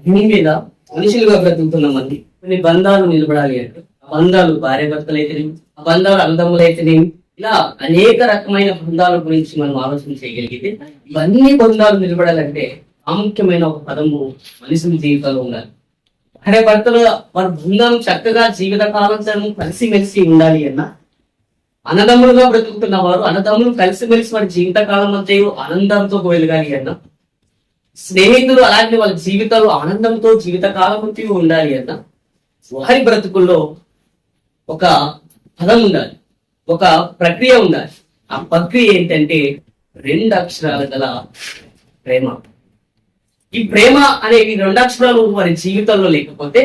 భూమి మీద మనుషులుగా బ్రతుకుతున్న మంది కొన్ని బంధాలు నిలబడాలి అంటే ఆ బంధాలు భార్య భర్తలు అయితేనేమి, ఆ బంధాలు అన్నదమ్ములు అయితేనేమి, ఇలా అనేక రకమైన బంధాల గురించి మనం ఆలోచన చేయగలిగితే ఇవన్నీ బంధాలు నిలబడాలంటే ప్రాముఖ్యమైన ఒక పదము మనుషుల జీవితంలో ఉండాలి. భార్య భర్తలు వారి బృందం చక్కగా జీవిత కాలంతరం కలిసిమెలిసి ఉండాలి అన్నా, అన్నదమ్ములుగా బ్రతుకుతున్న వారు అన్నదమ్ములు కలిసిమెలిసి వారి జీవిత కాలం అంతా ఆనందంతో వెలగాలి అన్నా, స్నేహితులు అలాంటి వాళ్ళ జీవితాలు ఆనందంతో జీవిత కాలం అంతా ఉండాలి అన్నా, వారి బ్రతుకుల్లో ఒక పదం ఉండాలి, ఒక ప్రక్రియ ఉండాలి. ఆ ప్రక్రియ ఏంటంటే 2 అక్షరాలు గల ప్రేమ. ఈ ప్రేమ అనేవి 2 అక్షరాలు వారి జీవితంలో లేకపోతే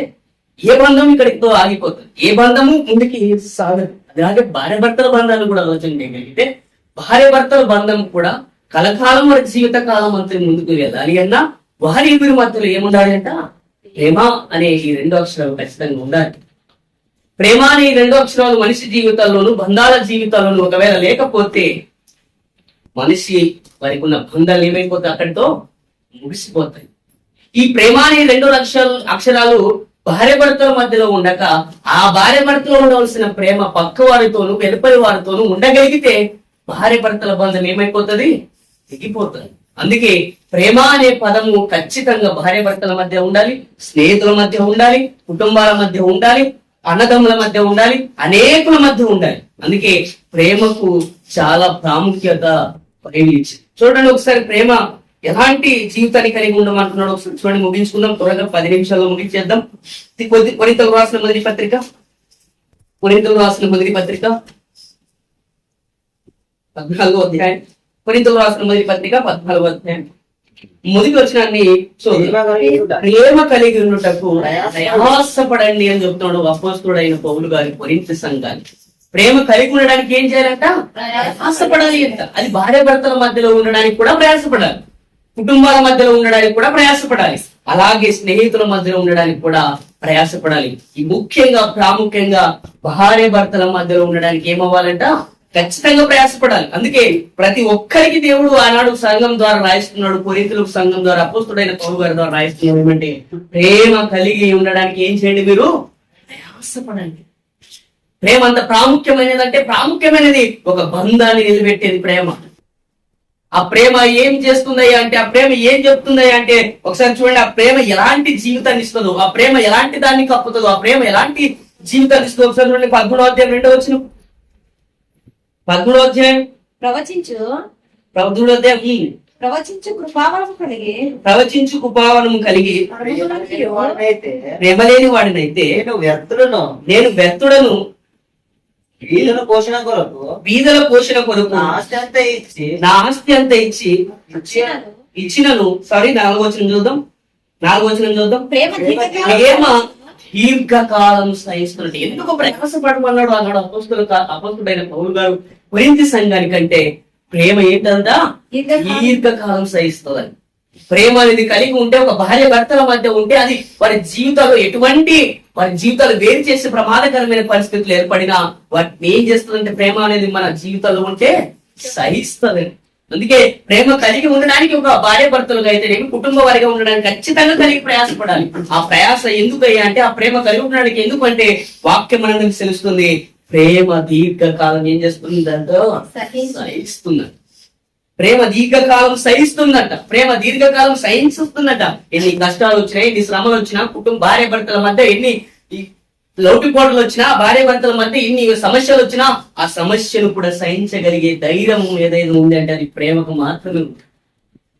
ఏ బంధం ఇక్కడితో ఆగిపోతుంది, ఏ బంధము ముందుకి సాగదు. అలాగే భార్య భర్తల బంధాలు కూడా ఆలోచన చేయగలిగితే భార్య భర్తల బంధం కూడా కలకాలం వారి జీవిత కాలం అంతా ముందుకు వెళ్ళాలి అన్నా వారి ఇద్దరి మధ్యలో ఏముండాలి అంట, ప్రేమ అనే ఈ 2 అక్షరాలు ఖచ్చితంగా ఉండాలి. ప్రేమ అనే ఈ 2 అక్షరాలు మనిషి జీవితాల్లోనూ బంధాల జీవితాల్లోనూ ఒకవేళ లేకపోతే మనిషి వారికి ఉన్న బంధాలు ఏమైపోతే అక్కడితో ముగిసిపోతాయి. ఈ ప్రేమ అనే 2 అక్షరాలు భార్య భర్తల మధ్యలో ఉండక ఆ భార్య భర్తలో ఉండవలసిన ప్రేమ పక్క వారితోనూ వెలుపలి వారితోనూ ఉండగలిగితే భార్య భర్తల బంధం ఏమైపోతుంది, తెగిపోతుంది. అందుకే ప్రేమ అనే పదము ఖచ్చితంగా భార్య భర్తల మధ్య ఉండాలి, స్నేహితుల మధ్య ఉండాలి, కుటుంబాల మధ్య ఉండాలి, అన్నదమ్ముల మధ్య ఉండాలి, అనేకుల మధ్య ఉండాలి. అందుకే ప్రేమకు చాలా ప్రాముఖ్యత పరిగణించి చూడండి. ఒకసారి ప్రేమ ఎలాంటి జీవితాన్ని కలిగి ఉండమంటున్నాడు ఒకసారి చూడండి. ముగించుకుందాం, త్వరగా 10 నిమిషాల్లో ముగించేద్దాం. కొరింథీయులకు రాసిన మొదటి పత్రిక 14వ అధ్యాయం. కొరింథీయులకు రాసిన మొదటి పత్రిక 14వ అధ్యాయం మొదటి వచనాన్ని ప్రేమ కలిగి ఉన్నటకు ప్రయాసపడండి అని చెప్తున్నాడు అపోస్తలుడైన పౌలు గారి కొరింథీ సంఘానికి. ప్రేమ కలిగి ఉండడానికి ఏం చేయాలంట, ప్రయాసపడాలి అంట. అది భార్య భర్తల మధ్యలో ఉండడానికి కూడా ప్రయాసపడాలి, కుటుంబాల మధ్యలో ఉండడానికి కూడా ప్రయాసపడాలి, అలాగే స్నేహితుల మధ్యలో ఉండడానికి కూడా ప్రయాసపడాలి. ఈ ముఖ్యంగా ప్రాముఖ్యంగా భార్య భర్తల మధ్యలో ఉండడానికి ఏమవ్వాలంట, ఖచ్చితంగా ప్రయాసపడాలి. అందుకే ప్రతి ఒక్కరికి దేవుడు ఆనాడు సంఘం ద్వారా రాయిస్తున్నాడు, కొరింథీయులకు సంఘం ద్వారా అపోస్తలుడైన పౌలు గారి ద్వారా రాయిస్తున్నాడు. ఏమంటే ప్రేమ కలిగి ఉండడానికి ఏం చేయండి, మీరు ప్రయాసపడండి. ప్రేమ అంత ప్రాముఖ్యమైనది అంటే ప్రాముఖ్యమైనది, ఒక బంధాన్ని నిలబెట్టేది ప్రేమ. ఆ ప్రేమ ఏం చేస్తుందయ్యా అంటే, ఆ ప్రేమ ఏం చెప్తుందయ్యా అంటే ఒకసారి చూడండి. ఆ ప్రేమ ఎలాంటి జీవితాన్ని ఇస్తుందో, ఆ ప్రేమ ఎలాంటి దాన్ని కప్పుతుందో, ఆ ప్రేమ ఎలాంటి జీవితాన్ని ఇస్తుందో ఒకసారి చూడండి. 13వ అధ్యాయం 2వ వచనం. 13వ అధ్యాయం ప్రవచించు కృపావనము కలిగి ప్రేమ లేని వాడినైతే నేను వ్యర్థుడను, బీదల పోషణ కొరకు నా ఆస్తి అంతా ఇచ్చి ఇచ్చినను. సారీ 4వ వచనం చూద్దాం. ప్రేమ దీర్ఘకాలం సహిస్తున్నట్టు. ఎందుకు ప్రయాసపడమన్నాడు అన్నాడు అపోస్తలుడైన పౌలు గారు కొరింథీ సంఘానికంటే ప్రేమ ఏంటంతా దీర్ఘకాలం సహిస్తుందని. ప్రేమ అనేది కలిగి ఉంటే, ఒక భార్య భర్తల మధ్య ఉంటే అది వారి జీవితాలు వేరు చేసే ప్రమాదకరమైన పరిస్థితులు ఏర్పడినా వాటిని ఏం చేస్తుందంటే ప్రేమ అనేది మన జీవితంలో ఉంటే సహిస్తుంది. అందుకే ప్రేమ కలిగి ఉండడానికి ఒక భార్య భర్తలుగా అయితే కుటుంబ వారిగా ఉండడానికి ఖచ్చితంగా కలిగి ప్రయాసపడాలి. ఆ ప్రయాస ఎందుకయ్యా అంటే, ఆ ప్రేమ కలిగి ఉండడానికి ఎందుకంటే వాక్యం మనకు తెలుస్తుంది, ప్రేమ దీర్ఘకాలం ఏం చేస్తుంది అంటే సహిస్తుందంట. ప్రేమ దీర్ఘకాలం సహిస్తుందంట, ప్రేమ దీర్ఘకాలం సహిస్తుందంట. ఎన్ని కష్టాలు వచ్చినా, ఎన్ని శ్రమలు వచ్చినా, భార్య భర్తల మధ్య ఎన్ని లోటుపోట్లు వచ్చినా, భార్య భర్తల మధ్య ఎన్ని సమస్యలు వచ్చినా ఆ సమస్యను కూడా సహించగలిగే ధైర్యం ఏదైనా ఉంది అంటే అది ప్రేమకు మాత్రమే.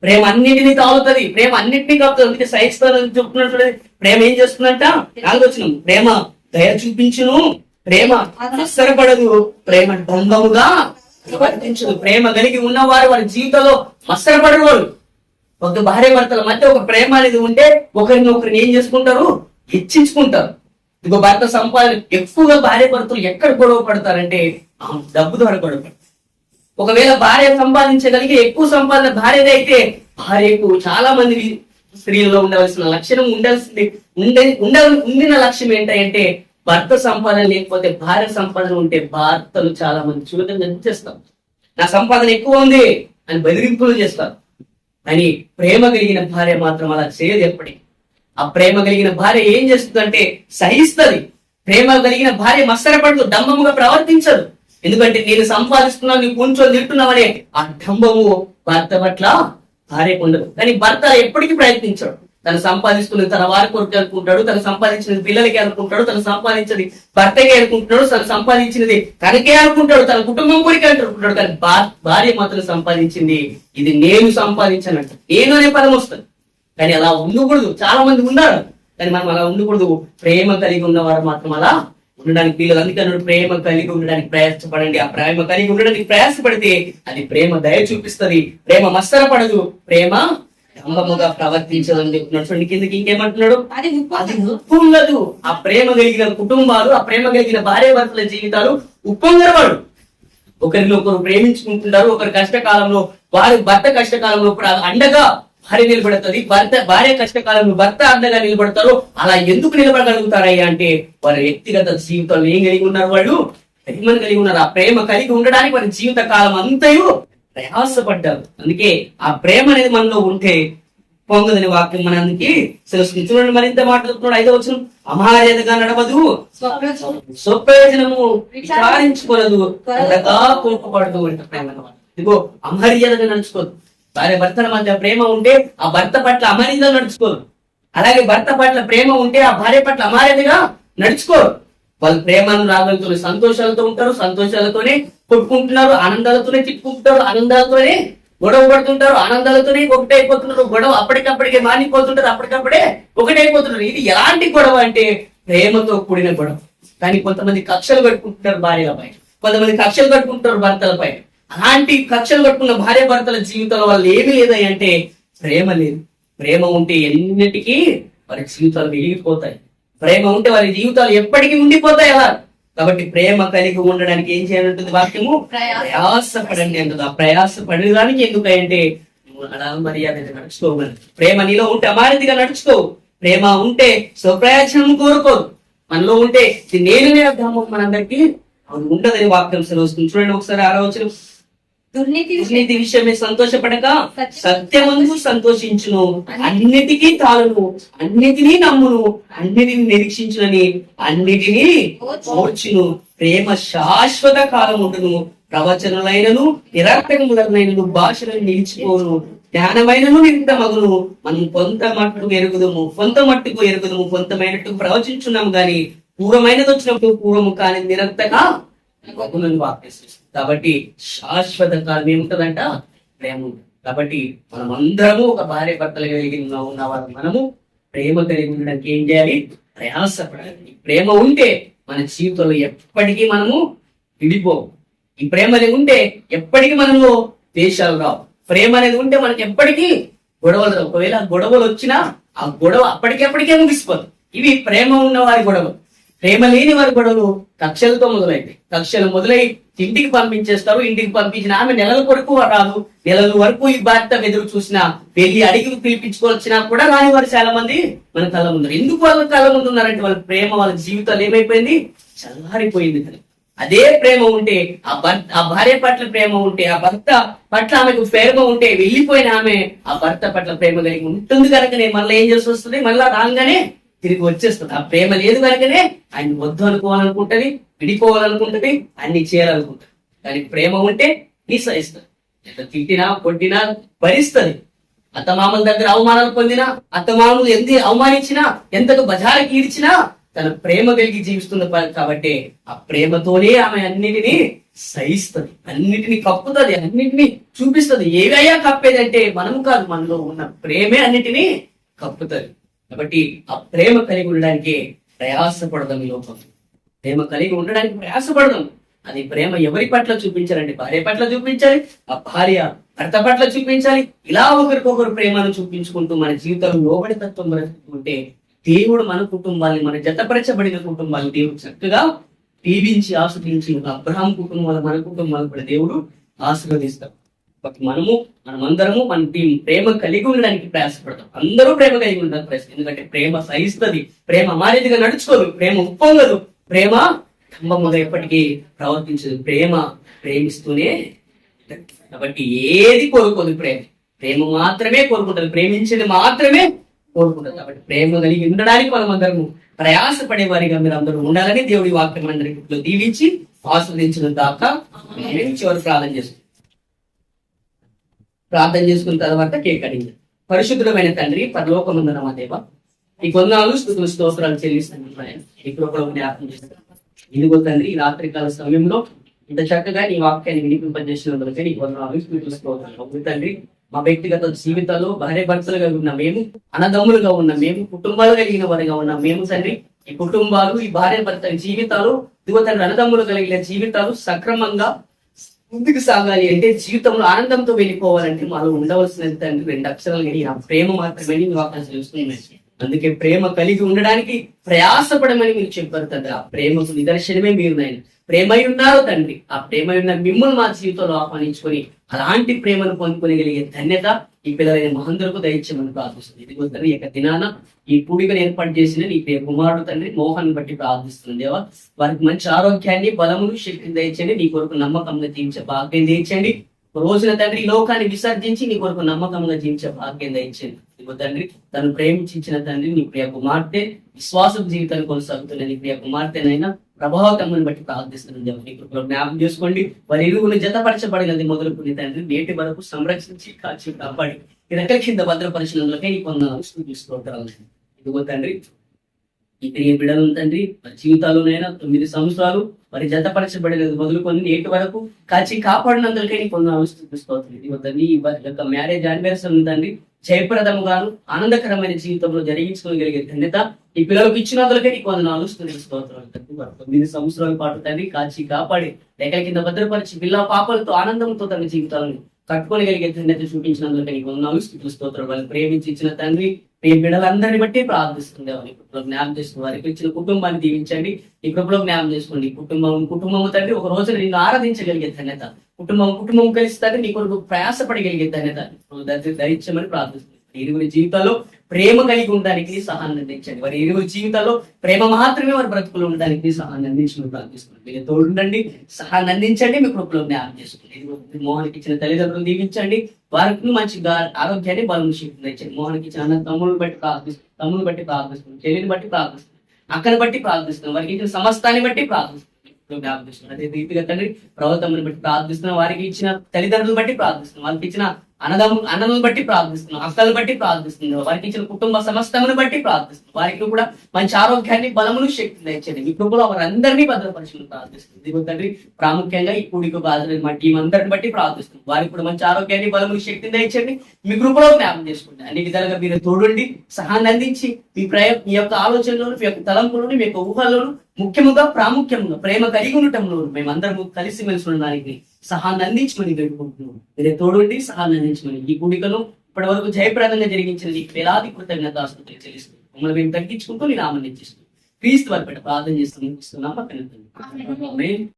ప్రేమ అన్నింటినీ తాగుతుంది, ప్రేమ అన్నింటినీ కాపుతుంది. అందుకే సహిస్తానని చెప్తున్నట్టు ప్రేమ ఏం చేస్తుందంట. 4వ వచనం, ప్రేమ దయ చూపించును, ప్రేమ అసరపడదు, ప్రేమ దంగముగా ప్రవర్తించదు. ప్రేమ కలిగి ఉన్నవారు వారి జీవితంలో అసరపడరు. వారు ఒక భార్య భర్తల మధ్య ఒక ప్రేమ అనేది ఉంటే ఒకరిని ఏం చేసుకుంటారు, హెచ్చించుకుంటారు. ఇంకో భర్త సంపాదన ఎక్కువగా భార్య భర్తలు ఎక్కడ గొడవ పడతారంటే డబ్బు ద్వారా గొడవ పడతారు. ఒకవేళ భార్య సంపాదించగలిగే ఎక్కువ సంపాదన భార్యదే అయితే భార్యకు చాలా మంది స్త్రీలలో ఉండవలసిన లక్షణం ఉండిన లక్ష్యం ఏంటంటే భర్త సంపాదన లేకపోతే భార్య సంపాదన ఉంటే భర్తలు చాలా మంది చూడటం చేస్తారు. నా సంపాదన ఎక్కువ ఉంది అని బెదిరింపులు చేస్తారు. కానీ ప్రేమ కలిగిన భార్య మాత్రం అలా చేయదు ఎప్పటికీ. ఆ ప్రేమ కలిగిన భార్య ఏం చేస్తుందంటే సహిస్తుంది. ప్రేమ కలిగిన భార్య మత్సరపడదు, డంబముగా ప్రవర్తించదు. ఎందుకంటే నేను సంపాదిస్తున్నాను, నీకు కొంచెం తింటున్నామనే ఆ డంబము భర్త పట్ల భార్యకు ఉండదు. కానీ భర్త ఎప్పటికీ ప్రయత్నించాడు. తను సంపాదిస్తున్నది తన వారి కొరకు అనుకుంటాడు, తను సంపాదించినది పిల్లలకి అనుకుంటాడు, తను సంపాదించినది భర్తకే అనుకుంటున్నాడు, తను సంపాదించినది తనకే అనుకుంటాడు, తన కుటుంబం కొరికే అనుకుంటాడు. కానీ భార్య మాత్రం సంపాదించింది ఇది నేను సంపాదించానంట, నేను అనే పదం వస్తుంది. కానీ అలా ఉండకూడదు. చాలా మంది ఉన్నారు, కానీ మనం అలా ఉండకూడదు. ప్రేమ కలిగి ఉన్నవారు మాత్రం అలా ఉండడానికి వీళ్ళు. అందుకని ప్రేమ కలిగి ఉండడానికి ప్రయాసపడండి. ఆ ప్రేమ కలిగి ఉండడానికి ప్రయాసపడితే అది ప్రేమ దయ చూపిస్తుంది. ప్రేమ మత్సరపడదు, ప్రేమ డంబముగా ప్రవర్తించదని చెప్తున్నాడు. చూడండి కిందకి ఇంకేమంటున్నాడు, అది ఉప్పొంగదు. ఆ ప్రేమ కలిగిన కుటుంబాలు, ఆ ప్రేమ కలిగిన భార్య భర్తల జీవితాలు ఉప్పొంగరవాడు. ఒకరిని ఒకరు ప్రేమించుకుంటున్నారు. ఒకరి కష్టకాలంలో వారి భర్త కష్టకాలంలో కూడా అండగా భార్య నిలబడుతుంది, భార్య కష్టకాలంలో భర్త అండగా నిలబడతారు. అలా ఎందుకు నిలబడగలుగుతారయ్యా అంటే వారి వ్యక్తిగత జీవితంలో ఏం కలిగి ఉన్నారు, వాళ్ళు ప్రేమను కలిగి ఉన్నారు. ఆ ప్రేమ కలిగి ఉండడానికి వారి జీవిత కాలం అంతయు ప్రయాసపడ్డారు. అందుకే ఆ ప్రేమ అనేది మనలో ఉంటే పొంగదని వాక్యం మనందుకి తెలుస్తుంది. చూడండి మరింత మాట్లాడుతున్నాడు 5వ వచనం, అమర్యాదగా నడవదు, స్వప్రయోజనము విచారించుకోనదు, కోపపడదు అంటే ప్రేమ. ఇదిగో అమర్యాదగా నడుచుకోదు. భార్య భర్తల మధ్య ప్రేమ ఉంటే ఆ భర్త పట్ల అమర్యాదగా నడుచుకోరు. అలాగే భర్త పట్ల ప్రేమ ఉంటే ఆ భార్య పట్ల అమర్యాదగా నడుచుకోరు. వాళ్ళు ప్రేమను రాగలతో సంతోషాలతో ఉంటారు, సంతోషాలతోనే కొట్టుకుంటున్నారు, ఆనందాలతోనే తిట్టుకుంటారు, ఆనందాలతోనే గొడవ పడుతుంటారు, ఆనందాలతోనే ఒకటైపోతున్నారు. గొడవ అప్పటికప్పటికే మానిపోతుంటారు, అప్పటికప్పుడే ఒకటైపోతున్నారు. ఇది ఎలాంటి గొడవ అంటే ప్రేమతో కూడిన గొడవ. కానీ కొంతమంది కక్షలు కట్టుకుంటున్నారు భార్యలపై, కొంతమంది కక్షలు కట్టుకుంటారు భర్తలపై. అలాంటి కక్షలు కట్టుకున్న భార్య భర్తల జీవితంలో వాళ్ళు ఏమీ లేదంటే ప్రేమ లేదు. ప్రేమ ఉంటే ఎన్నిటికీ వారి జీవితాలు వెలిగిపోతాయి. ప్రేమ ఉంటే వారి జీవితాలు ఎప్పటికీ ఉండిపోతాయి అలా. కాబట్టి ప్రేమ కలిగి ఉండడానికి ఏం చేయాలంటుంది వాక్యము, ప్రయాసపడండి అంటుంది. ఆ ప్రయాసపడడానికి ఎందుకంటే అలా మర్యాదగా నడుచుకోవాలి. ప్రేమ నీలో ఉంటే అమారతిగా నడుచుకోవు. ప్రేమ ఉంటే స్వప్రయోజనం కోరుకోదు. మనలో ఉంటే నేను అర్థము మనందరికీ ఉండదని వాక్యం సెలవుస్తుంది. చూడండి ఒకసారి 6వ వచనం, దుర్నీతి విషయమే సంతోషపడక సత్యమందు సంతోషించును, అన్నిటికీ తాళును, అన్నిటినీ నమ్మును, అన్నిటిని నిరీక్షించునని అన్నిటినీ ఓర్చును. ప్రేమ శాశ్వత కాలం ఉండును, ప్రవచనలైనను నిరర్థకములైనను భాషలను నిలిచిపోను, జ్ఞానమైనను నిమిత్తమగును. మనం కొంత మట్టుకు ఎరుగుదము, కొంతమైనట్టు ప్రవచించున్నాము గాని పూర్వమైనది వచ్చినప్పుడు పూర్వము కానీ నిరంతక వాక్యం. కాబట్టి శాశ్వత కాలం ఏముంటదంట, ప్రేమ ఉంటుంది. కాబట్టి మనం అందరము ఒక భార్య భర్తలు కలిగి ఉన్నవారు మనము ప్రేమ కలిగి ఉండడానికి ఏం చేయాలి, ప్రయాసపడాలి. ప్రేమ ఉంటే మన జీవితంలో ఎప్పటికీ మనము విడిపోవు. ఈ ప్రేమ అనేది ఉంటే ఎప్పటికీ మనము దేశాలు రావు. ప్రేమ అనేది ఉంటే మనకి ఎప్పటికీ గొడవలు రావు. ఒకవేళ గొడవలు వచ్చినా ఆ గొడవ అప్పటికెప్పటికే ముగిసిపోదు. ఇవి ప్రేమ ఉన్న వారి గొడవలు. ప్రేమ లేని వారి గొడవలు కక్షలతో మొదలైతాయి. కక్షలు మొదలై ఇంటికి పంపించేస్తారు. ఇంటికి పంపించిన ఆమె నెలల కొరకు రాదు. నెలల వరకు ఈ భర్త ఎదురు చూసినా, వెళ్ళి అడిగి పిలిపించుకోవచ్చినా కూడా రాని వారు చాలా మంది మన కళ్ళ ముందు. ఎందుకు వాళ్ళ కళ్ళ ముందు ఉన్నారంటే వాళ్ళ ప్రేమ, వాళ్ళ జీవితాలు ఏమైపోయింది, చల్లారిపోయింది. కదా అదే ప్రేమ ఉంటే ఆ భార్య పట్ల ప్రేమ ఉంటే, ఆ భర్త పట్ల ఆమెకు ప్రేమ ఉంటే, వెళ్ళిపోయిన ఆమె ఆ భర్త పట్ల ప్రేమ కలిగి ఉంటుంది కనుకనే మళ్ళీ ఏం చేసి వస్తుంది, మళ్ళా రాగానే తిరిగి వచ్చేస్తుంది. ఆ ప్రేమ లేదు కనుకనే ఆయన వద్దు అనుకోవాలనుకుంటది, విడిపోవాలనుకుంటది, అన్ని చేయాలనుకుంటది. కానీ ప్రేమ ఉంటే నిశ్చయిస్తుంది. ఎంత తిట్టినా కొట్టినా భరిస్తుంది. అత్తమామల దగ్గర అవమానాలు పొందినా, అత్తమామలు ఎంత అవమానించినా, ఎంతకు బజారుకి ఈడ్చినా తన ప్రేమ కలిగి జీవిస్తుంది. కాబట్టి ఆ ప్రేమతోనే ఆమె అన్నిటినీ సహిస్తుంది, అన్నిటినీ కప్పుతుంది, అన్నిటినీ చూపిస్తుంది. ఏవయ్యా కప్పేదంటే మనము కాదు, మనలో ఉన్న ప్రేమే అన్నిటినీ కప్పుతుంది. కాబట్టి ఆ ప్రేమ కలిగి ఉండడానికి ప్రయాసపడదాం. ఈ లోపం ప్రేమ కలిగి ఉండడానికి ప్రయాసపడదాం. అది ప్రేమ ఎవరి పట్ల చూపించాలంటే భార్య పట్ల చూపించాలి, ఆ భార్య భర్త పట్ల చూపించాలి. ఇలా ఒకరికొకరు ప్రేమను చూపించుకుంటూ మన జీవితంలో లోబడి తత్వం బ్రతుకుంటే దేవుడు మన కుటుంబాన్ని, మన జతపరచబడిన కుటుంబాన్ని దేవుడు చక్కగా దీవించి ఆస్వాదించి అబ్రహాం కుటుంబాలు, మన కుటుంబాలు కూడా దేవుడు ఆశీర్వదిస్తాం. మనమందరము మన ప్రేమ కలిగి ఉండడానికి ప్రయాసపడతాం. అందరూ ప్రేమ కలిగి ఉండడానికి ప్రయాసం. ఎందుకంటే ప్రేమ సహిస్తుంది, ప్రేమ అమారీతిగా నడుచుకోదు, ప్రేమ ఉప్పొంగదు, ప్రేమ డంబముగా ఎప్పటికీ ప్రవర్తించదు. ప్రేమ ప్రేమిస్తూనే. కాబట్టి ఏది కోరుకోదు ప్రేమ. ప్రేమ మాత్రమే కోరుకుంటుంది, ప్రేమించేది మాత్రమే కోరుకుంటుంది. కాబట్టి ప్రేమ కలిగి ఉండడానికి మనం అందరము ప్రయాసపడే వారిగా మీరు అందరూ ఉండాలని దేవుడి వాక్యం అందరిలో దీవించి ఆస్వాదించిన దాకా చివరి ప్రార్థన చేసుకున్న తర్వాత కేక్ కటింగ్. పరిశుద్ధమైన తండ్రి, పరలోకమందున మా దేవ, ఈ కొందనాలు స్తుతులు స్తోత్రాలు చెల్లిస్తున్నాను. ఇప్పుడు కూడా జ్ఞాపకం చేస్తాను. ఇదిగో తండ్రి, ఈ రాత్రికాల సమయంలో ఇంత చక్కగా నీ వాక్యాన్ని వినిపింపజేసినందుకే నీ కొందనాలు స్తుతులు స్తోత్రాలు. తండ్రి, మా వ్యక్తిగత జీవితాల్లో భార్య భర్తలుగా ఉన్న మేము, అన్నదమ్ములుగా ఉన్న మేము, కుటుంబాలు కలిగిన వారిగా ఉన్న మేము తండ్రి, ఈ కుటుంబాలు, ఈ భార్య భర్తల జీవితాలు, ఇదిగో తండ్రి అన్నదమ్ములు కలిగిన జీవితాలు సక్రమంగా ముందుకు సాగాలి అంటే, జీవితంలో ఆనందంతో వెళ్ళిపోవాలంటే మాలో ఉండవలసిన తండ్రి 2 అక్షరాలు కలిగి ఆ ప్రేమ మాత్రమే నీ వాక్యం తెలుస్తున్నాయి. అందుకే ప్రేమ కలిగి ఉండడానికి ప్రయాసపడమని మీరు చెప్పారు తండ్రి. ఆ ప్రేమకు నిదర్శనమే మీరు నాయన. ప్రేమై ఉన్నారు తండ్రి. ఆ ప్రేమై ఉన్న మిమ్మల్ని మా జీవితంలో ఆహ్వానించుకొని అలాంటి ప్రేమను పొందుకోగలిగే ధన్యత ఈ పిల్లలైన మహందరకు దయచేయమని ప్రార్థిస్తుంది. ఇదిగో తండ్రి, ఈ యొక్క దినాన ఈ పూడికను ఏర్పాటు చేసిన నీ ప్రియ కుమారుడు తండ్రి మోహన్ బట్టి ప్రార్థిస్తుంది దేవా. వారికి మంచి ఆరోగ్యాన్ని, బలమును, శక్తిని దయచేయండి. నీ కొరకు నమ్మకంగా జీవించే భాగ్యం దయచేయండి. రోజున తండ్రి ఈ లోకాన్ని విసర్జించి నీ కొరకు నమ్మకంగా జీవించే భాగ్యం దయచేయండి. ఇదిగో తండ్రి, తను ప్రేమించిన తండ్రి నీ ప్రియ కుమార్తె విశ్వాస జీవితాన్ని కొనసాగుతున్న నీ ప్రియ కుమార్తెనైనా ప్రభావకమ్మని బట్టి ప్రార్థిస్తున్నాను దేవా. నీ కృపలో జ్ఞాపకం చేసుకోండి. వారి ఇరువులు జతపరచబడినది మొదలుకొని తండ్రి నేటి వరకు సంరక్షించి కాచి కాపాడి ఈ రెక్కల కింద భద్రపరిశీలనలకై నీ కొందరు స్తోత్రాలు. ఇదిగో తండ్రి, ఈ ప్రియ బిడ్డలు తండ్రి వారి జీవితాల్లోనైనా 9 సంవత్సరాలు వారి జతపరచబడినది మొదలుకొని నేటి వరకు కాచి కాపాడినందుకే నీ కొందరు స్తోత్రాలు. ఇదిగో తండ్రి, వారి యొక్క మ్యారేజ్ యానివర్సరీ తండ్రి జయప్రదముగాను ఆనందకరమైన జీవితంలో జరిగించుకోగలిగే ధన్యత ఈ పిల్లలకు ఇచ్చినందులకే నీకు 104 స్తోత్రాలు. 9 సంవత్సరాల పాటు తండ్రి కాచి కాపాడి రెక్కల కింద భద్రపరిచి పిల్ల పాపలతో ఆనందంతో తన జీవితాలను కట్టుకోగలిగే ధన్యత చూపించినందుకే నీకు 104 స్తోత్రాలు. వాళ్ళు ప్రేమించి ఇచ్చిన తండ్రి మీ బిడ్డలందరినీ బట్టి ప్రార్థిస్తుంది. వారి కృపలో జ్ఞాపం చేసుకుని వారికి ఇచ్చిన కుటుంబాన్ని దీవించండి. ఈ కృపలో జ్ఞాపం చేసుకోండి. కుటుంబం తండ్రి ఒక రోజున నిన్ను ఆరాధించగలిగే ధన్యత, కుటుంబం కలిసి తండ్రి నీ కొరకు ప్రయాసపడగలిగే ధన్యత దయచేయమని ప్రార్థిస్తుంది. ఇరువురి జీవితాల్లో ప్రేమ కలిగి ఉండడానికి సహాయం అందించండి. వారి ఇరువురి జీవితాల్లో ప్రేమ మాత్రమే వారి బ్రతుకులు ఉండడానికి సహాయం అందించమని ప్రార్థిస్తున్నాను. మీరు తోడుండండి, సహాయం అందించండి. మీ కృపలో జ్ఞాపం చేసుకోండి. మోహన్కి ఇచ్చిన తల్లిదండ్రులు దీవించండి. వారికి మంచిగా ఆరోగ్యాన్ని, బలం, శక్తిని ఇచ్చండి. మోహన్కి ఇచ్చిన తమ్ముని బట్టి ప్రార్థిస్తున్నాం, చెల్లిని బట్టి ప్రార్థిస్తున్నాం, అక్కని బట్టి ప్రార్థిస్తున్నాం, వారికి ఇచ్చిన సమస్తాన్ని బట్టి ప్రార్థిస్తున్నాం. అదే రీతిగా తండ్రి ప్రవర్తనని బట్టి ప్రార్థిస్తున్నాం. వారికి ఇచ్చిన తల్లిదండ్రులను బట్టి ప్రార్థిస్తున్నాం, వారికి ఇచ్చిన అన్నలను బట్టి ప్రార్థిస్తున్నాం, అక్కలను బట్టి ప్రార్థిస్తున్నాం, వారికి ఇచ్చిన కుటుంబ సమస్తమును బట్టి ప్రార్థిస్తున్నాం. వారికి కూడా మంచి ఆరోగ్యాన్ని, బలమును, శక్తిని దయచేయండి. మీ కృపలో వారందరినీ భద్రపరచుకుని ప్రార్థిస్తుంది. తండ్రి ప్రాముఖ్యంగా ఈ కూడికి హాజరైన మా టీం అందరిని బట్టి ప్రార్థిస్తున్నాం. వారికి కూడా మంచి ఆరోగ్యాన్ని, బలమును, శక్తిని దయచేయండి. మీ కృపలో జ్ఞాపం చేసుకోండి. అన్ని విధాలుగా మీరు తోడుండి సహాయాన్ని అందించి మీ యొక్క ఆలోచనలోను, మీ యొక్క తలంపులోను, మీ యొక్క ఊహల్లోను, ముఖ్యముగా ప్రాముఖ్యంగా ప్రేమ కలిగి ఉండటంలో మేమందరము కలిసి మెలిసి ఉండడానికి సహాయాన్ని అందించమని వేడుకుంటున్నాం. మీరే తోడుండి సహాయాన్ని అందించమని ఈ కూడికను ఇప్పటి వరకు జయప్రదంగా జరిగించిన ఈ వేలాది కృతజ్ఞతాస్తుతులు చెల్లిస్తున్నాం. మమ్మల్ని మేము తగ్గించుకుంటూ నేను ఆనందించేస్తున్నాం. క్రీస్తు వారి ప్రార్థన చేస్తున్నాం.